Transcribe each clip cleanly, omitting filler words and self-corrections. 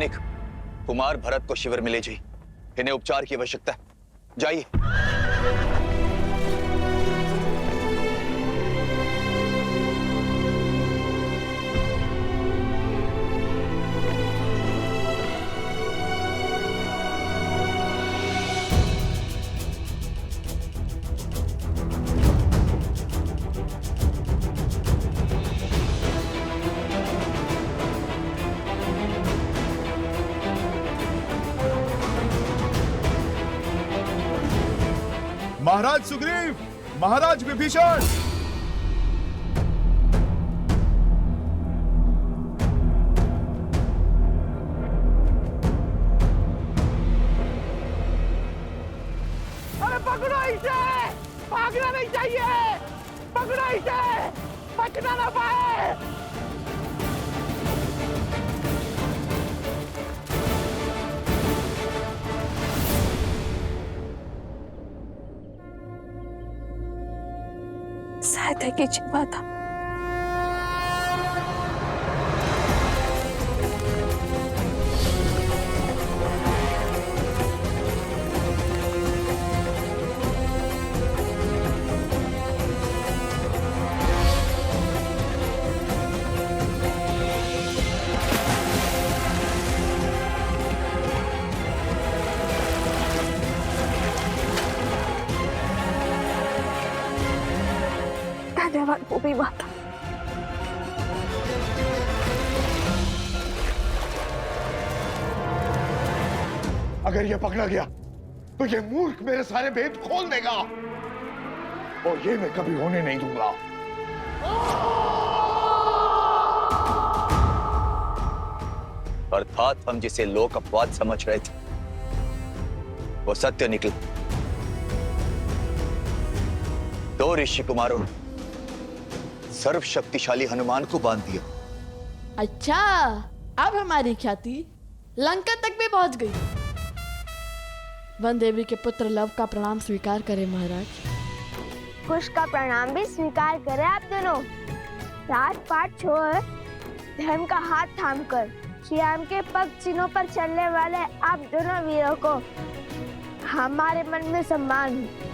निक, कुमार भरत को शिविर में ले जाइए। इन्हें उपचार की आवश्यकता है। जाइए। महाराज सुग्रीव, महाराज विभीषण। अरे पकड़ो इसे, भागना नहीं चाहिए, पकड़ो इसे, बचना ना पाए। सहायता कीजिए माता। धन्यवाद भूमि माता। अगर ये पकड़ा गया तो ये मूर्ख मेरे सारे भेद खोल देगा और ये मैं कभी होने नहीं दूंगा। अर्थात हम जिसे लोक अपवाद समझ रहे थे वो सत्य निकला। दो ऋषि कुमारों ने सर्वशक्तिशाली हनुमान को बांध दिया। अच्छा, अब हमारी ख्याति लंका तक भी पहुंच गई। वन देवी के पुत्र लव का प्रणाम स्वीकार करें महाराज। कुश का प्रणाम भी स्वीकार करें आप दोनों। राजपाट छोड़ धर्म का हाथ थामकर श्री राम के पग चिन्हों पर चलने वाले आप दोनों वीरों को हमारे मन में सम्मान है।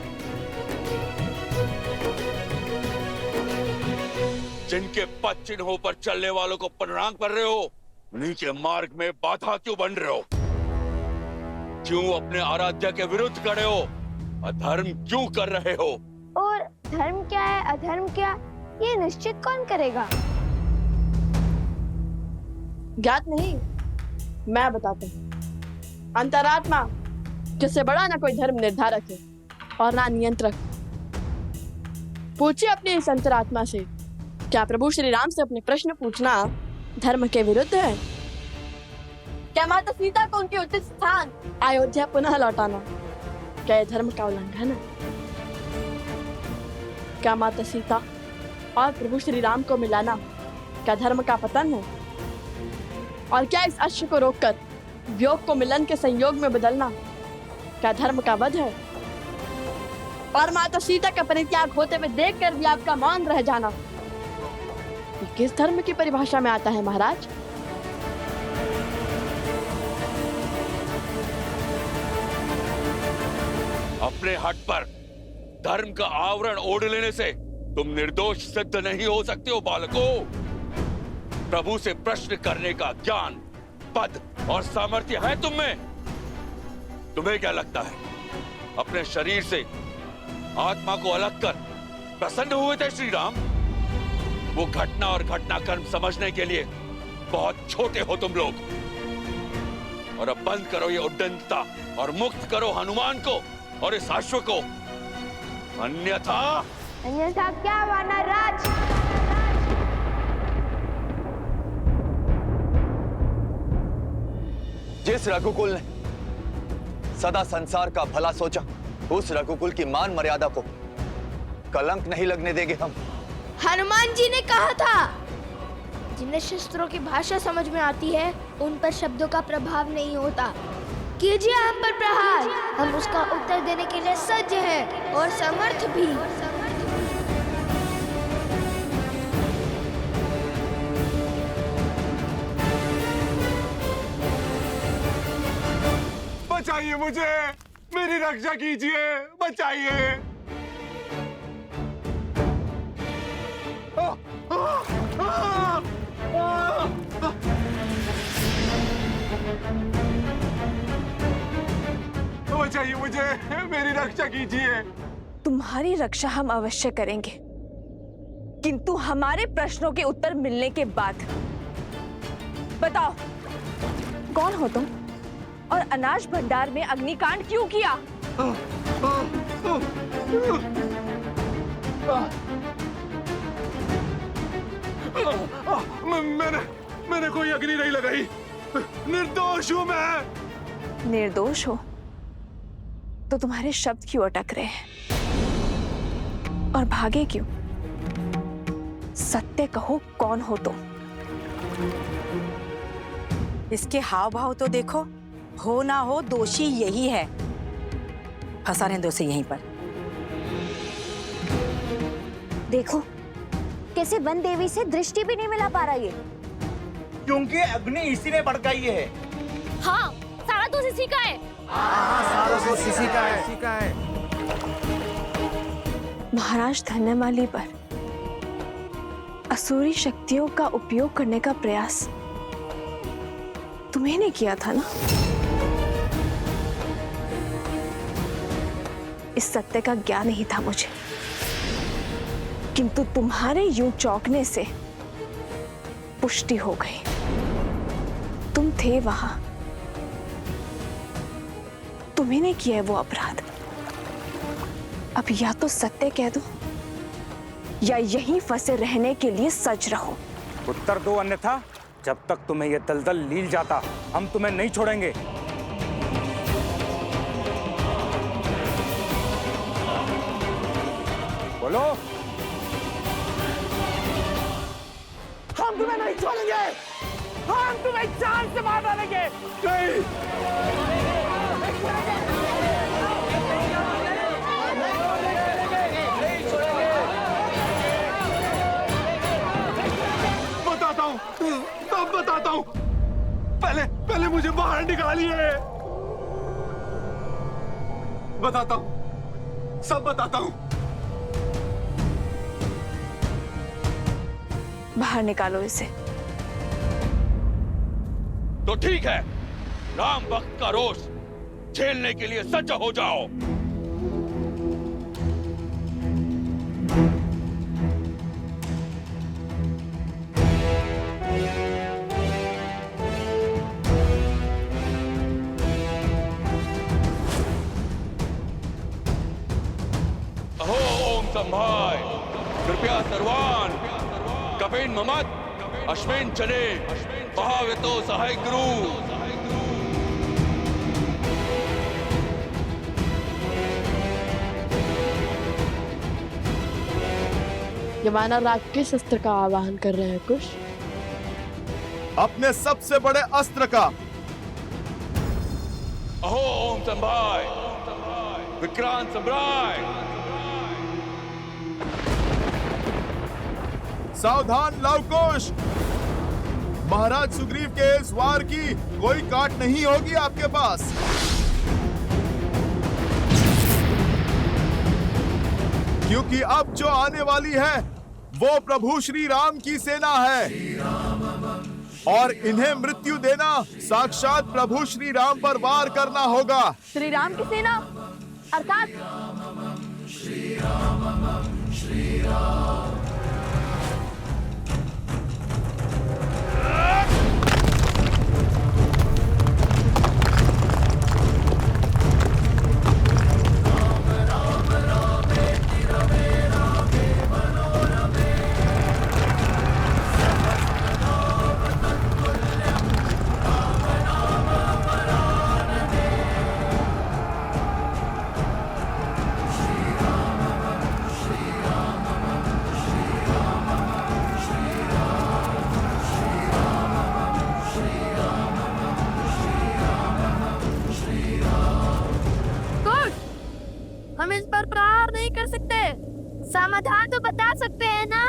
जिनके पद चिन्हों पर चलने वालों को प्रणाम कर रहे हो, उन्हीं के मार्ग में बाधा क्यों बन रहे हो? क्यों अपने आराध्य के विरुद्ध खड़े हो? अधर्म क्यों कर रहे हो? और धर्म क्या है अधर्म क्या, ये निश्चित कौन करेगा? ज्ञात नहीं, मैं बताता हूँ। अंतरात्मा जिससे बड़ा ना कोई धर्म निर्धारक है और ना नियंत्रक। पूछिए अपनी इस अंतरात्मा से, क्या प्रभु श्री राम से अपने प्रश्न पूछना धर्म के विरुद्ध है? क्या माता सीता को उनके उचित स्थान अयोध्या पुनः लौटाना क्या धर्म का उल्लंघन है? क्या माता सीता और प्रभु श्री राम को मिलाना क्या धर्म का पतन है? और क्या इस अश्व को रोककर वियोग को मिलन के संयोग में बदलना क्या धर्म का वध है? और माता सीता का परित्याग होते हुए देखकर भी आपका मौन रह जाना ये किस धर्म की परिभाषा में आता है महाराज? अपने हट पर धर्म का आवरण ओढ़ लेने से तुम निर्दोष सिद्ध नहीं हो सकते हो बालकों। प्रभु से प्रश्न करने का ज्ञान, पद और सामर्थ्य है तुम में। तुम्हें क्या लगता है अपने शरीर से आत्मा को अलग कर प्रसन्न हुए थे श्री राम? वो घटना और घटनाक्रम समझने के लिए बहुत छोटे हो तुम लोग। और अब बंद करो ये उद्दंडता और मुक्त करो हनुमान को और इस अश्व को, अन्यथा अन्यथा क्या वानर राज? जिस रघुकुल ने सदा संसार का भला सोचा, उस रघुकुल की मान मर्यादा को कलंक नहीं लगने देंगे हम। हनुमान जी ने कहा था, जिन्हें शस्त्रों की भाषा समझ में आती है उन पर शब्दों का प्रभाव नहीं होता। कीजिए हम पर प्रहार, हम उसका उत्तर देने के लिए सज्ज हैं और समर्थ भी। बचाइए मुझे, मेरी रक्षा कीजिए, बचाइए। बचाइए मुझे, मेरी रक्षा कीजिए। तुम्हारी रक्षा हम अवश्य करेंगे, किंतु हमारे प्रश्नों के उत्तर मिलने के बाद। बताओ, कौन हो तुम और अनाज भंडार में अग्निकांड क्यों किया? मैंने कोई अग्नि नहीं लगाई, निर्दोष हूं मैं। निर्दोष हो तो तुम्हारे शब्द क्यों अटक रहे हैं और भागे क्यों? सत्य कहो, कौन हो तुम? इसके हाव भाव तो देखो, हो ना हो दोषी यही है। फंसा रहने दो उसे यहीं पर। देखो कैसे वन देवी से दृष्टि भी नहीं मिला पा रहा ये। क्योंकि अग्नि इसी ने भड़काई है। हाँ, सारा दोष इसी का है। सारा दोष इसी का है। महाराज धन्यमाली पर असुरी शक्तियों का उपयोग करने का प्रयास तुम्हें ने किया था ना? इस सत्य का ज्ञान नहीं था मुझे, किंतु तुम्हारे यूं चौंकने से पुष्टि हो गई। तुम थे वहां, तुम्ही ने किया है वो अपराध। अब या तो सत्य कह दो या यहीं फंसे रहने के लिए सज रहो। उत्तर दो, अन्यथा जब तक तुम्हें यह दलदल लील जाता हम तुम्हें नहीं छोड़ेंगे। बोलो। हम तुम्हें नहीं छोड़ेंगे, हम तुम्हें जान से मार डालेंगे। बताता हूँ, पहले मुझे बाहर निकालिए। बताता हूँ, सब बताता हूँ। बाहर निकालो इसे। तो ठीक है, राम भक्त का रोष झेलने के लिए सज्ज हो जाओ। अहो ओम संभाय, कृपया सर्वान कपेन ममत अश्वेन चले महावेतो सहाय गुरु। यमाना राग किस अस्त्र का आवाहन कर रहे हैं कुश? अपने सबसे बड़े अस्त्र का। अहो ओम संभाय, विक्रांत सम्राय। सावधान लवकुश, महाराज सुग्रीव के इस वार की कोई काट नहीं होगी आपके पास। क्योंकि अब जो आने वाली है वो प्रभु श्री राम की सेना है और इन्हें मृत्यु देना साक्षात प्रभु श्री राम पर वार करना होगा। श्री राम की सेना अर्थात हम इस पर प्रहार नहीं कर सकते, समाधान तो बता सकते हैं ना।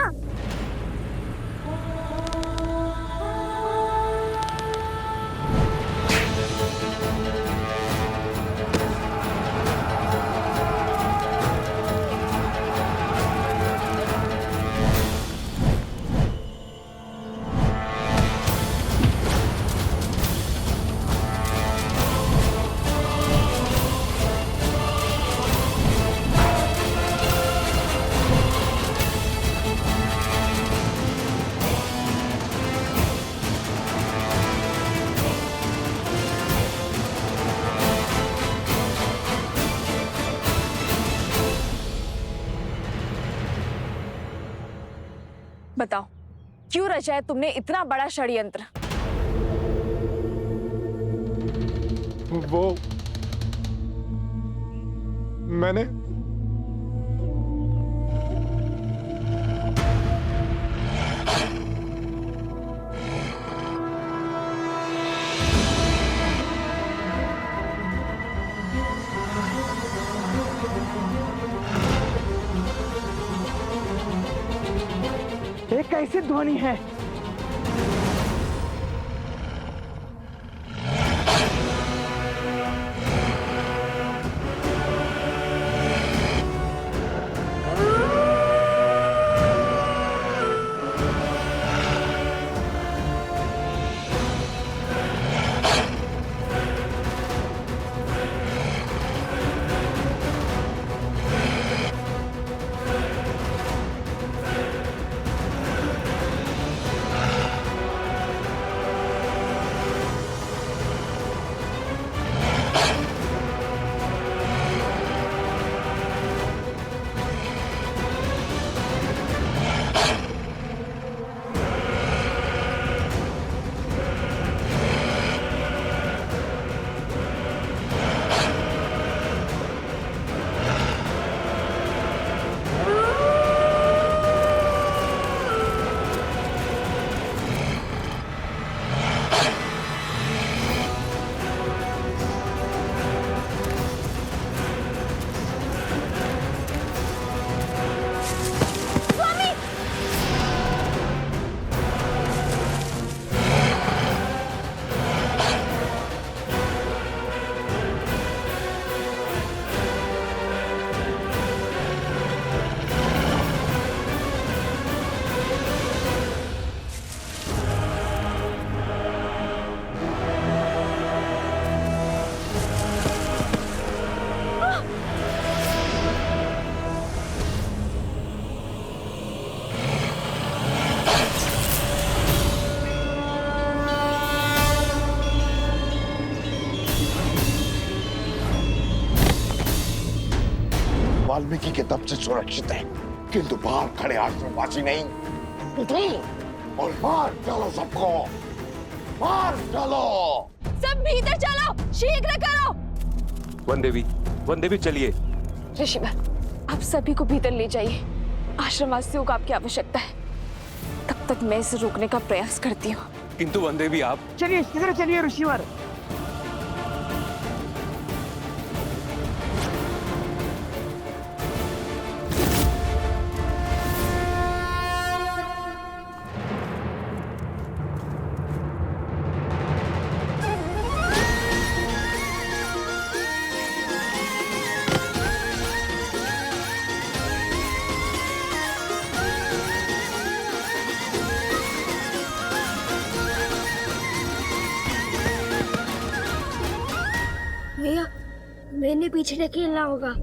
बताओ, क्यों रचा है तुमने इतना बड़ा षड्यंत्र? वो मैंने ये कैसी ध्वनि है? वाल्मीकि के दम से सुरक्षित है, किंतु बाहर खड़े आश्रमवासी नहीं। उठो और मार डालो सबको, मार डालो। सब भीतर चलो, शीघ्र करो। वन देवी चलिए। ऋषिवर, आप सभी को भीतर ले जाइए। आश्रमवासियों को आपकी आवश्यकता है। तब तक मैं इसे रोकने का प्रयास करती हूँ। किंतु वन देवी आप चलिए शीघ्र चलिए ऋषिवर। भैया, मैंने पीछे ढकेलना होगा।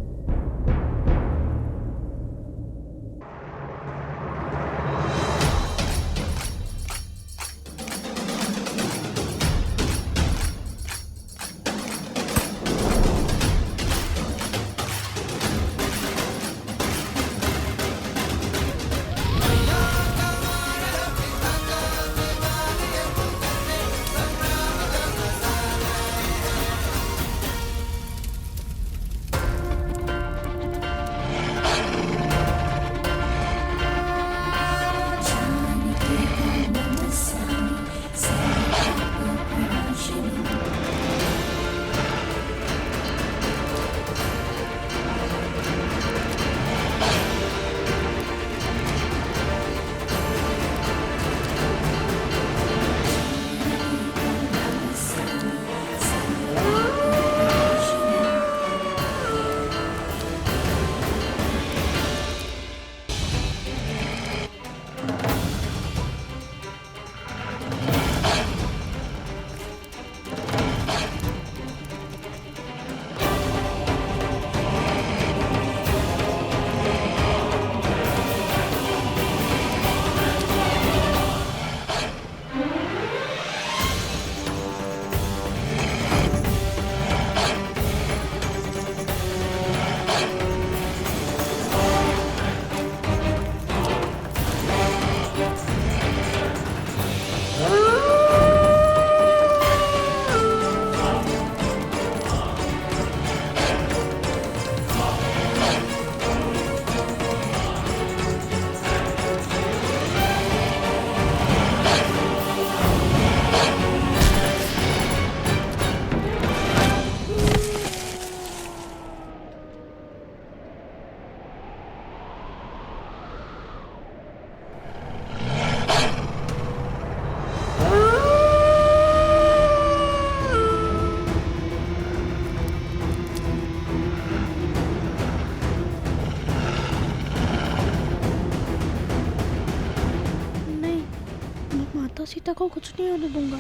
सीता को कुछ नहीं होने दूंगा।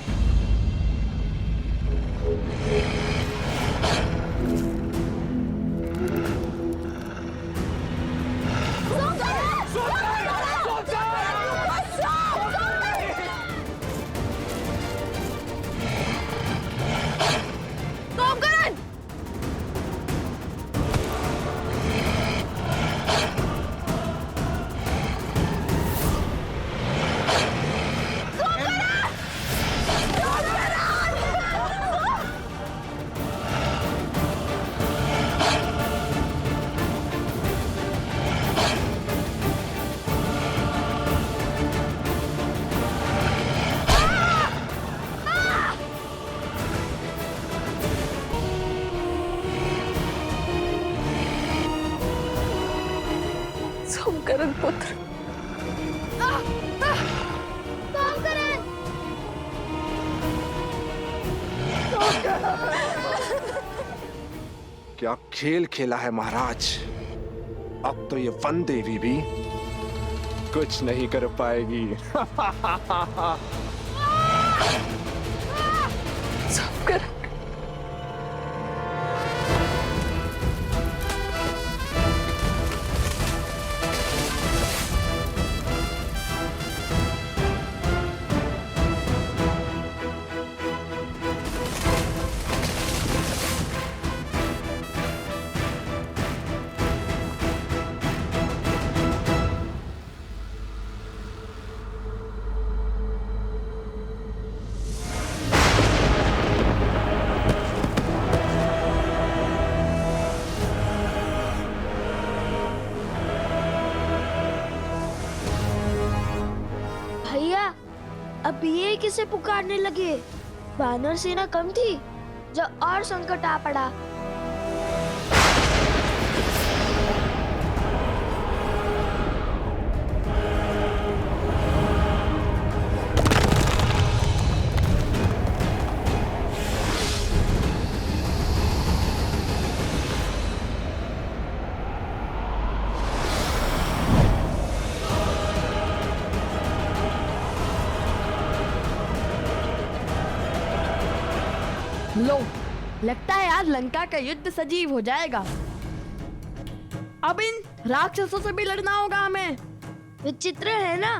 सोमकरण पुत्र, क्या खेल खेला है महाराज। अब तो ये वन देवी भी कुछ नहीं कर पाएगी। सोमकरण, भैया अब ये किसे पुकारने लगे? वानर सेना कम थी जो और संकट आ पड़ा। लो, लगता है आज लंका का युद्ध सजीव हो जाएगा। अब इन राक्षसों से भी लड़ना होगा हमें। विचित्र है ना,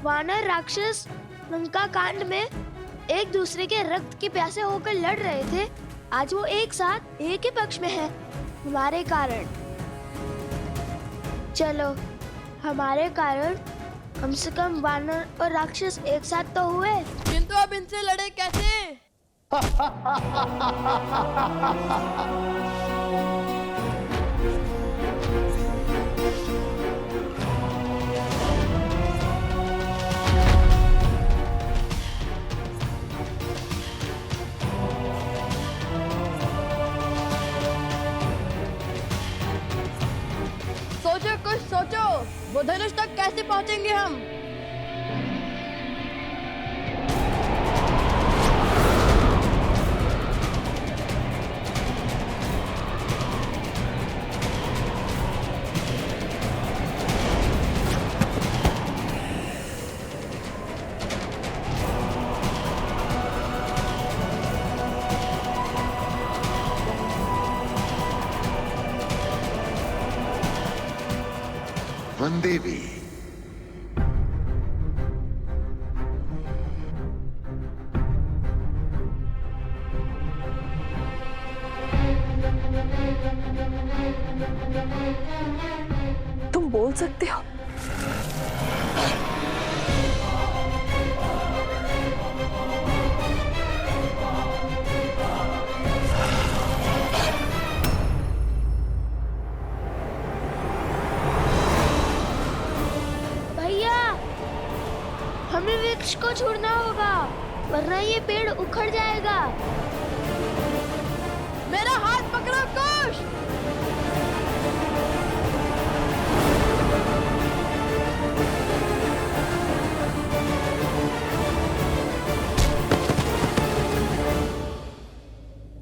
वानर राक्षस लंका कांड में एक दूसरे के रक्त के प्यासे होकर लड़ रहे थे, आज वो एक साथ एक ही पक्ष में है हमारे कारण। चलो, हमारे कारण कम से कम वानर और राक्षस एक साथ तो हुए। किंतु अब इनसे लड़े कैसे? सोचो, कुछ सोचो, वो धनुष तक कैसे पहुंचेंगे हम? वन देवी, तुम बोल सकते हो? हमें वृक्ष को छोड़ना होगा, वरना ये पेड़ उखड़ जाएगा। मेरा हाथ पकड़ो कुश।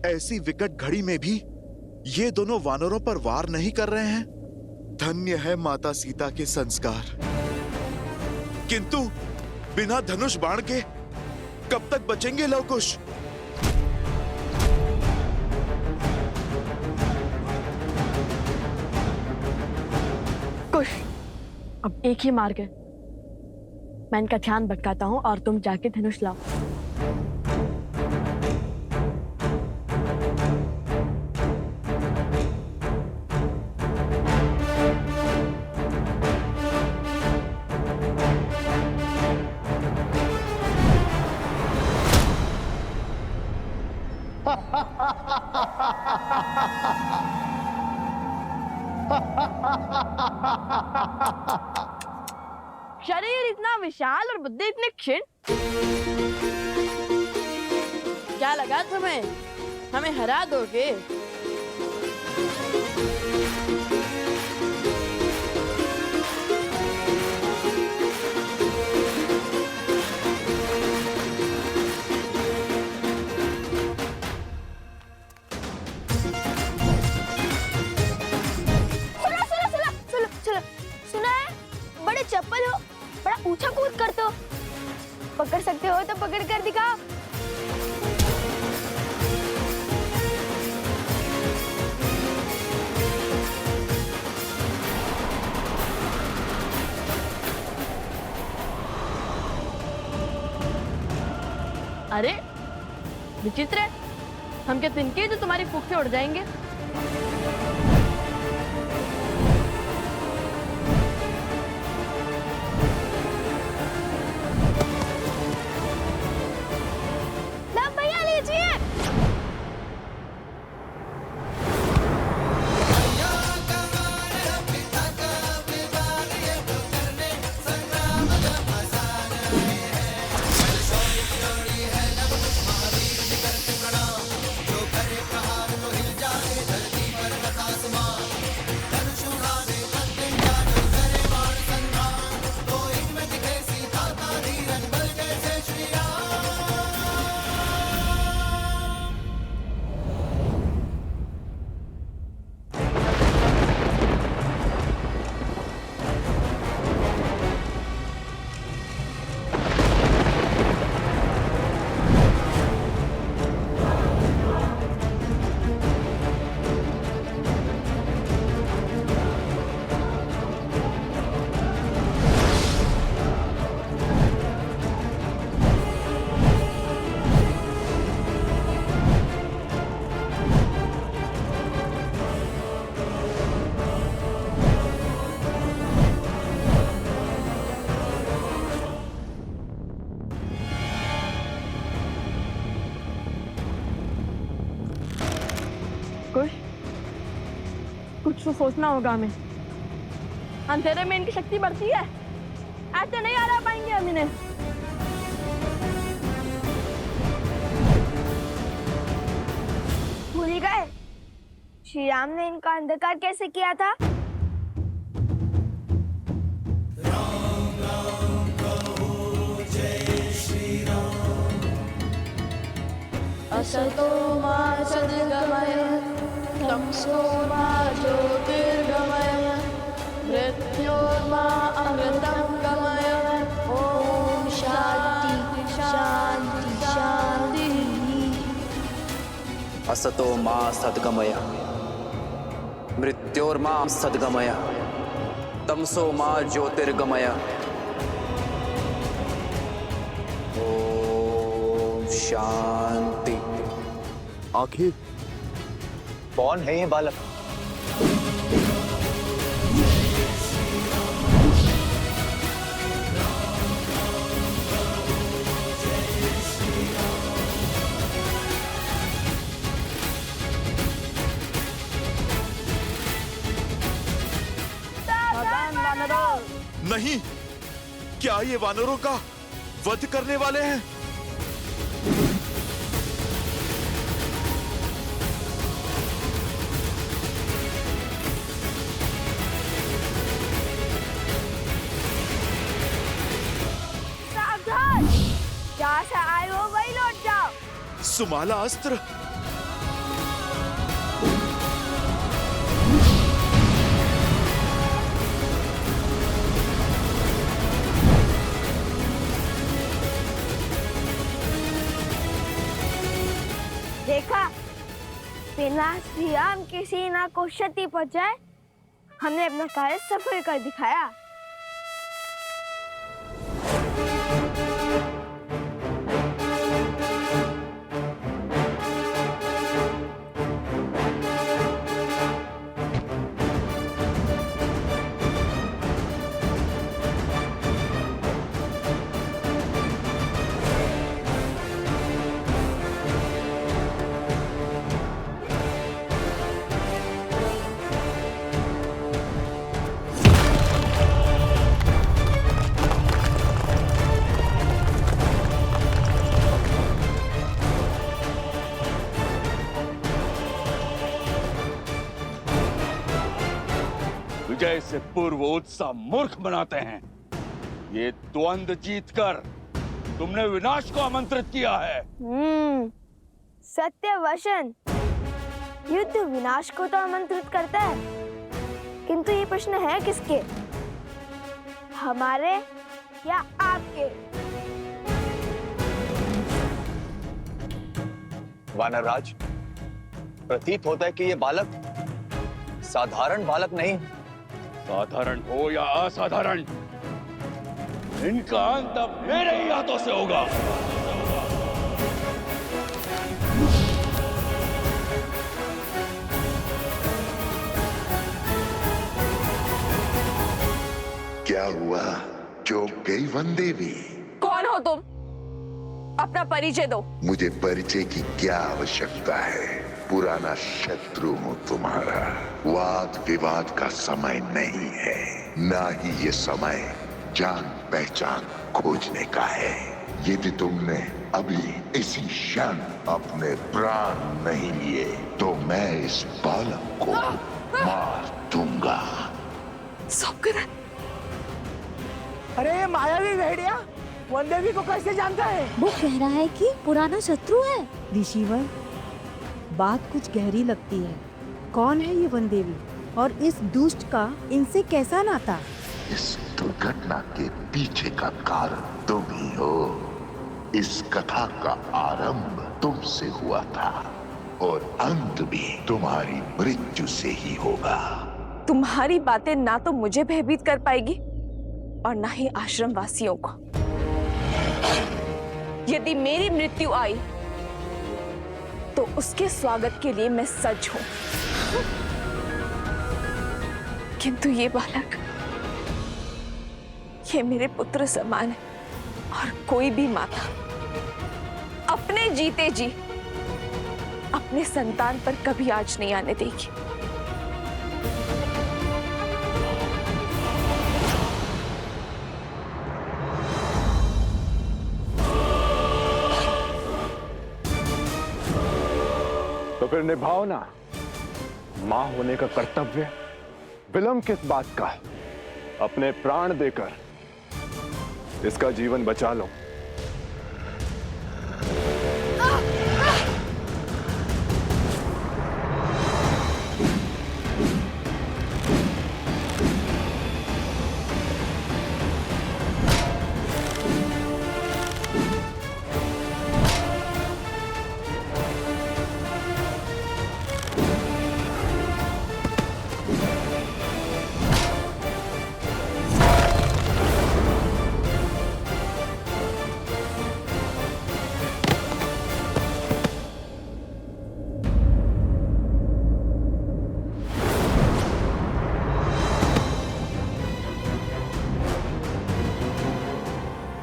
ऐसी विकट घड़ी में भी ये दोनों वानरों पर वार नहीं कर रहे हैं। धन्य है माता सीता के संस्कार। किंतु बिना धनुष बाण के कब तक बचेंगे लवकुश? कुश, अब एक ही मार्ग है। मैं इनका ध्यान भटकाता हूँ और तुम जाके धनुष लाओ। शरीर इतना विशाल और बुद्धि इतनी क्षीण। क्या लगा तुम्हें हमें हरा दोगे? सुना है? बड़े चप्पल हो, बड़ा ऊंचा कूद करते हो। पकड़ सकते हो तो पकड़ कर दिखाओ। अरे विचित्र है, हम क्या तिनके जो तुम्हारी फूंक से उड़ जाएंगे? भैया लीजिए। कुछ तो सोचना होगा हमें। अंधेरे में इनकी शक्ति बढ़ती है, ऐसे नहीं हरा पाएंगे हम इन्हें। भूल ही गए श्री राम ने इनका अंधकार कैसे किया था? असतो मा सद्गमय तमसो मा ज्योतिर्गमय मृत्योर्मा अमृतं गमय। ओम शांति शांति शांति। असतो मा सद्गमय मृत्योर्मा सद्गमय तमसो मा ज्योतिर्गमय। ओम शांति। आखिर कौन है ये बालक? नहीं, क्या ये वानरों का वध करने वाले हैं? सावधान, जहाँ से आए हो वही लौट जाओ। सुमाला अस्त्र। देखा, बिना श्री राम की सेना को क्षति पहुंचाए हमने अपना कार्य सफल कर दिखाया। विजय से पूर्व उत्साह मूर्ख बनाते हैं। ये द्वंद्व जीतकर तुमने विनाश को आमंत्रित किया है। सत्य वचन। युद्ध विनाश को तो आमंत्रित करता है, किंतु ये प्रश्न है किसके, हमारे या आपके? वानरराज, प्रतीत होता है कि ये बालक साधारण बालक नहीं। साधारण हो या असाधारण, इनका अंत अब मेरे ही हाथों से होगा। क्या हुआ? चौंक गई वनदेवी? कौन हो तुम? अपना परिचय दो। मुझे परिचय की क्या आवश्यकता है? पुराना शत्रु हूँ तुम्हारा। वाद विवाद का समय नहीं है, ना ही ये समय जान पहचान खोजने का है। यदि तुमने अभी इसी क्षण अपने प्राण नहीं लिए तो मैं इस बालक को मार दूंगा। अरे मायावी भेड़िया, वनदेवी को कैसे जानता है? वो कह रहा है कि पुराना शत्रु है। ऋषिवर, बात कुछ गहरी लगती है। कौन है ये वनदेवी और इस दुष्ट का इनसे कैसा नाता? इस दुर्घटना के पीछे का कारण तुम ही हो। इस कथा का आरंभ तुमसे हुआ था और अंत भी तुम्हारी मृत्यु से ही होगा। तुम्हारी बातें ना तो मुझे भयभीत कर पाएगी और ना ही आश्रम वासियों को। यदि मेरी मृत्यु आई तो उसके स्वागत के लिए मैं सज्ज हूं, किंतु ये बालक, ये मेरे पुत्र समान है और कोई भी माता अपने जीते जी अपने संतान पर कभी आँच नहीं आने देगी। तो फिर निभाओ ना मां होने का कर्तव्य। विलंब किस बात का? अपने प्राण देकर इसका जीवन बचा लो।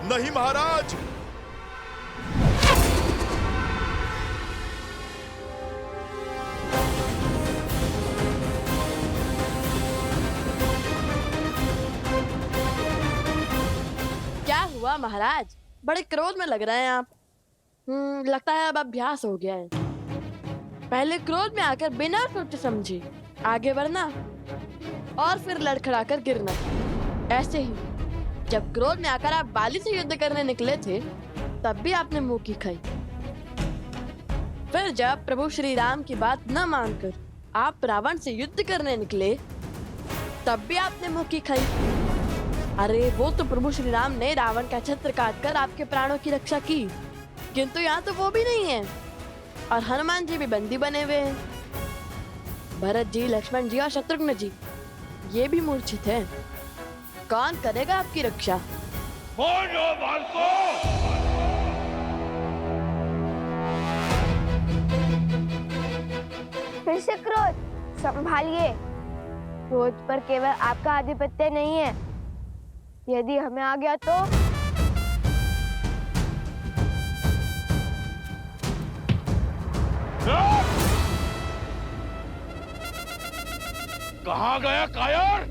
नहीं महाराज। क्या हुआ महाराज? बड़े क्रोध में लग रहे हैं आप। लगता है अब अभ्यास हो गया है। पहले क्रोध में आकर बिना सोचे समझे आगे बढ़ना और फिर लड़खड़ाकर गिरना। ऐसे ही जब क्रोध में आकर आप बाली से युद्ध करने निकले थे तब भी आपने मुंह की खाई। फिर जब प्रभु श्री राम की बात न मानकर आप रावण से युद्ध करने निकले तब भी आपने मुंह की खाई। अरे वो तो प्रभु श्री राम ने रावण का छत्र काटकर आपके प्राणों की रक्षा की, किंतु यहाँ तो वो भी नहीं है। और हनुमान जी भी बंदी बने हुए हैं। भरत जी, लक्ष्मण जी और शत्रुघ्न जी ये भी मूर्छित हैं। कौन करेगा आपकी रक्षा? बोलो बालको! फिर से क्रोध संभालिए। क्रोध पर केवल आपका आधिपत्य नहीं है, यदि हमें आ गया तो कहाँ गया कायर?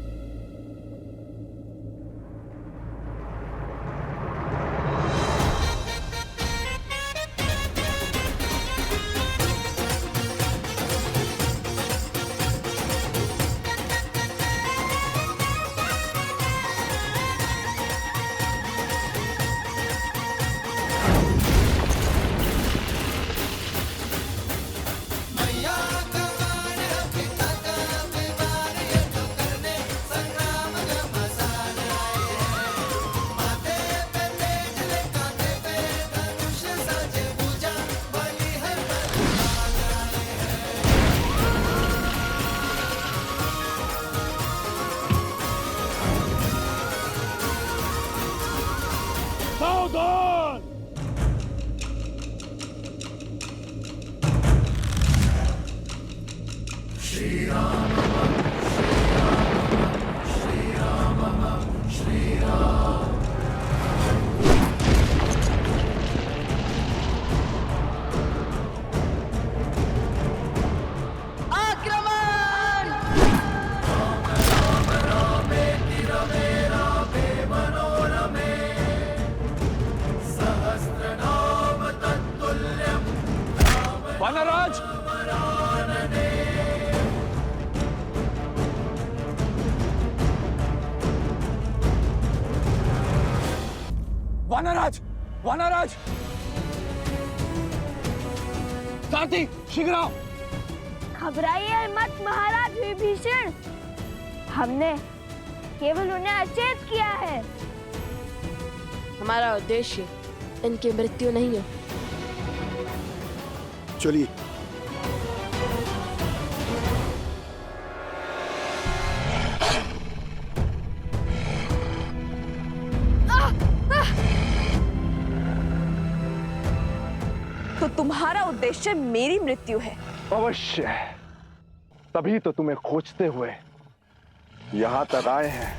सावधान! वानराज! वानराज! वानराज! सारथी, शीघ्र आओ! घबराइए मत महाराज विभीषण, हमने केवल उन्हें अचेत किया है। हमारा उद्देश्य इनकी मृत्यु नहीं है। चलिए। तो तुम्हारा उद्देश्य मेरी मृत्यु है? अवश्य, तभी तो तुम्हें खोजते हुए यहां तक आए हैं।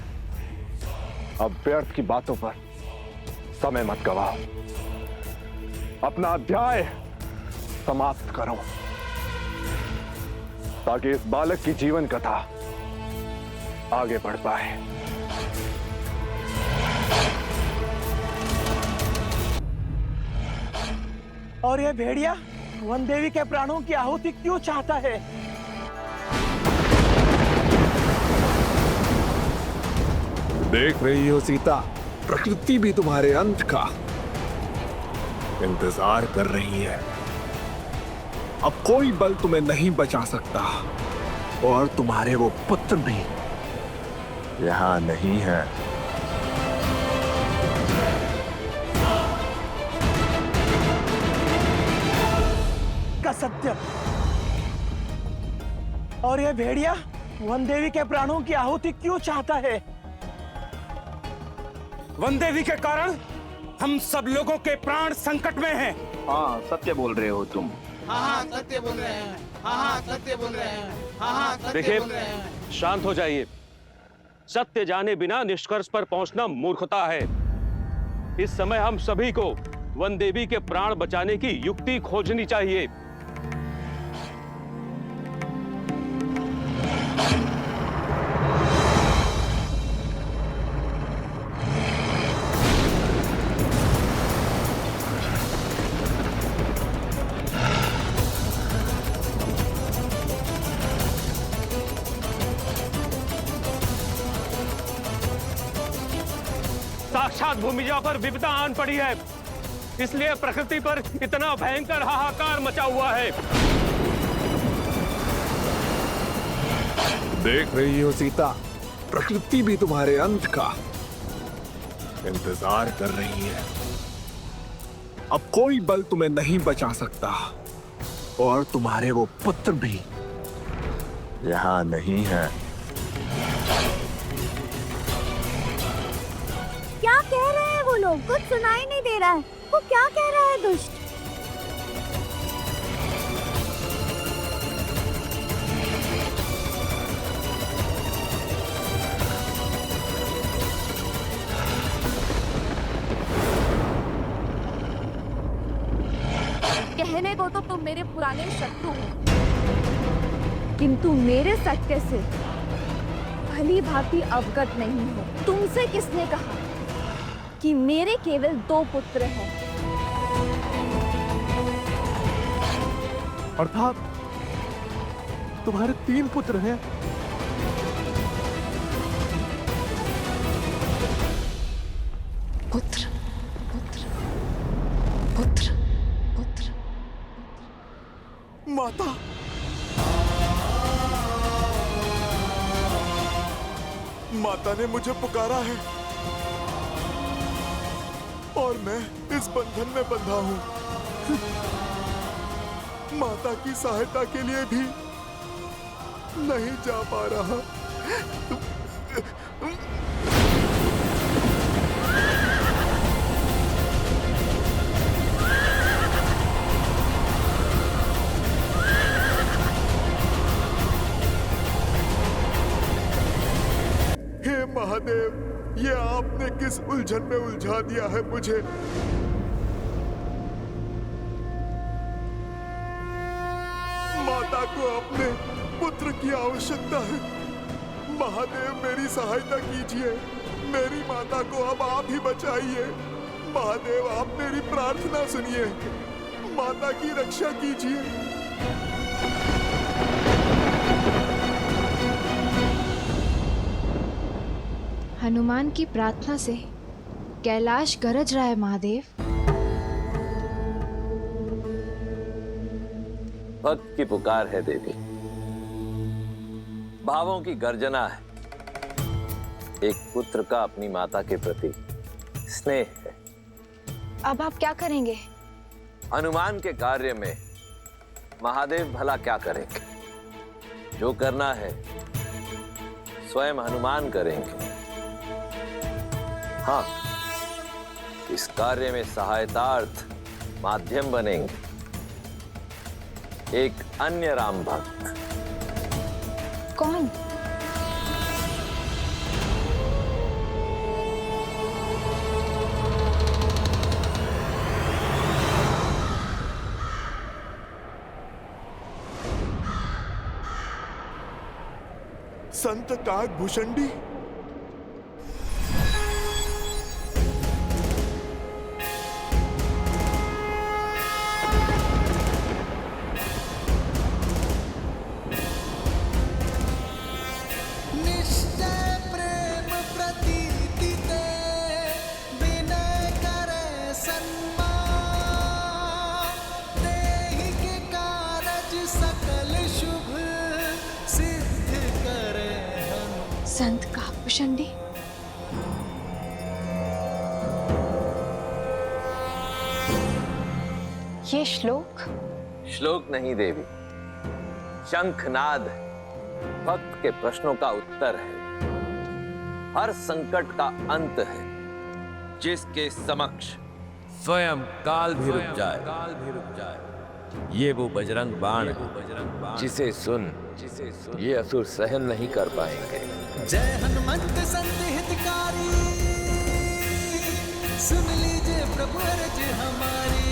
अब व्यर्थ की बातों पर समय मत गवाओ, अपना अध्याय समाप्त करो ताकि इस बालक की जीवन कथा आगे बढ़ पाए। और ये भेड़िया वन देवी के प्राणों की आहुति क्यों चाहता है? देख रही हो सीता, प्रकृति भी तुम्हारे अंत का इंतजार कर रही है। अब कोई बल तुम्हें नहीं बचा सकता और तुम्हारे वो पुत्र भी यहां नहीं है। का सत्य। और ये भेड़िया वन देवी के प्राणों की आहुति क्यों चाहता है? वन देवी के कारण हम सब लोगों के प्राण संकट में हैं। हाँ, सत्य बोल रहे हो तुम। हाँ, सत्य बोल रहे हैं। हाँ, सत्य बोल रहे हैं। हाँ, देखिए, शांत हो जाइए। सत्य जाने बिना निष्कर्ष पर पहुंचना मूर्खता है। इस समय हम सभी को वन देवी के प्राण बचाने की युक्ति खोजनी चाहिए। साक्षात भूमिजा पर विपदा आन पड़ी है, इसलिए प्रकृति पर इतना भयंकर हाहाकार मचा हुआ है। देख रही हो सीता, प्रकृति भी तुम्हारे अंत का इंतजार कर रही है। अब कोई बल तुम्हें नहीं बचा सकता और तुम्हारे वो पुत्र भी यहाँ नहीं है। क्या कह रहे हैं वो लोग? कुछ सुनाई नहीं दे रहा है। वो क्या कह रहा है दुष्ट? कहने को तो तुम मेरे पुराने शत्रु हो, किंतु मेरे सत्य से भली भांति अवगत नहीं हो। तुमसे किसने कहा कि मेरे केवल 2 पुत्र हैं? अर्थात तुम्हारे 3 पुत्र हैं। पुत्र पुत्र पुत्र पुत्र। माता, माता ने मुझे पुकारा है और मैं इस बंधन में बंधा हूं। माता की सहायता के लिए भी नहीं जा पा रहा। हे महादेव, ये आपने किस उलझन में उलझा दिया है मुझे। माता को अपने पुत्र की आवश्यकता है। महादेव, मेरी सहायता कीजिए। मेरी माता को अब आप ही बचाइए। महादेव, आप मेरी प्रार्थना सुनिए। माता की रक्षा कीजिए। हनुमान की प्रार्थना से कैलाश गरज रहा है महादेव। भक्त की पुकार है देवी, भावों की गर्जना है। एक पुत्र का अपनी माता के प्रति स्नेह है। अब आप क्या करेंगे? हनुमान के कार्य में महादेव भला क्या करेंगे? जो करना है स्वयं हनुमान करेंगे। हाँ, इस कार्य में सहायतार्थ माध्यम बनेंगे एक अन्य राम भक्त। कौन? संत काकभूषणी। संत काकभूषणी। ये श्लोक नहीं देवी, शंखनाद भक्त के प्रश्नों का उत्तर है। हर संकट का अंत है जिसके समक्ष स्वयं काल भी रुक जाए। ये वो बजरंग बाण है जिसे सुन ये असुर सहन नहीं कर पाएंगे। जय हनुमंत संत हितकारी, सुन लीजिए प्रभु अर्ज हमारी।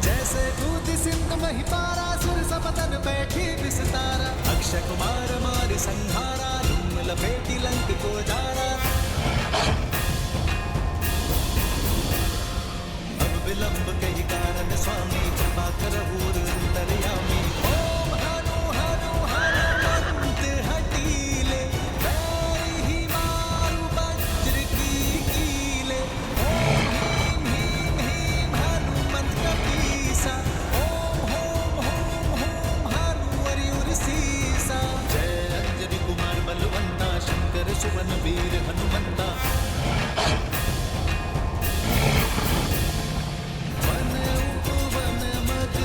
जैसे दूध सिंध महिपारा, सुर समतन बैठी विस्तारा। अक्षय कुमार मारि संहारा, धूम लपेटी लंक को जारा। अब विलंब कई कारण स्वामी, कृपा करहु अंतर्यामी। ओम हनु हनु हनुमंत हटीले, वैहि मारु वज्र की कीले। ओम ह्रीं ह्रीं हनुमंत कपीसा, ओम होम होम होम हनु हरिउर सीसा। जय अंजनी कुमार बलवंता, शंकर सुवन वीर हनुमंता। वन उपवन मत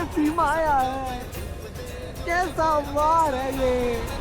कैसी माया है, कैसा वार है ये।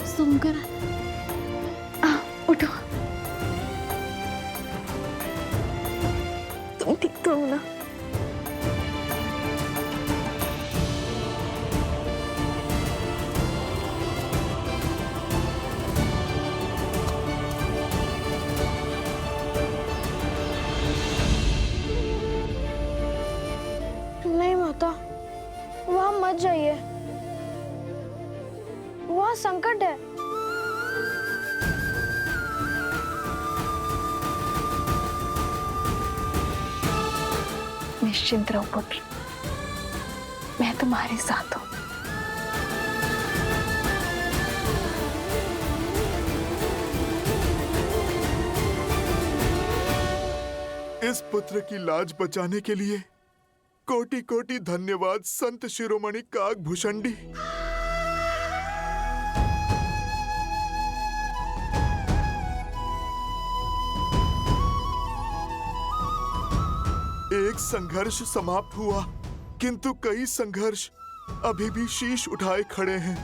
सुमकर, उठो। तुम ठीक तो हो ना? नहीं माता, वहां मत जाइए, वहां संकट है। निश्चिंत रहो पुत्र, मैं तुम्हारे साथ हूं। इस पुत्र की लाज बचाने के लिए कोटि कोटि धन्यवाद संत शिरोमणि काकभूषणी। एक संघर्ष समाप्त हुआ, किंतु कई संघर्ष अभी भी शीश उठाए खड़े हैं।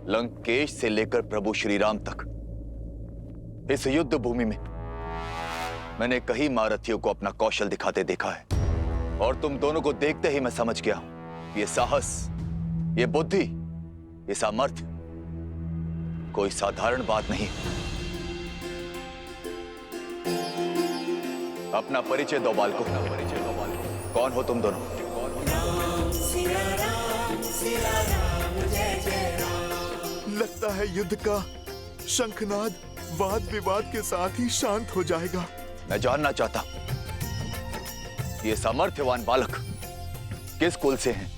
लंकेश से लेकर प्रभु श्री राम तक इस युद्ध भूमि में मैंने कई महारथियों को अपना कौशल दिखाते देखा है, और तुम दोनों को देखते ही मैं समझ गया हूं, ये साहस, ये बुद्धि, ये सामर्थ्य कोई साधारण बात नहीं। अपना परिचय दो बालको, कौन हो तुम दोनों? लगता है युद्ध का शंखनाद वाद विवाद के साथ ही शांत हो जाएगा। मैं जानना चाहता हूं, ये सामर्थ्यवान बालक किस कुल से हैं?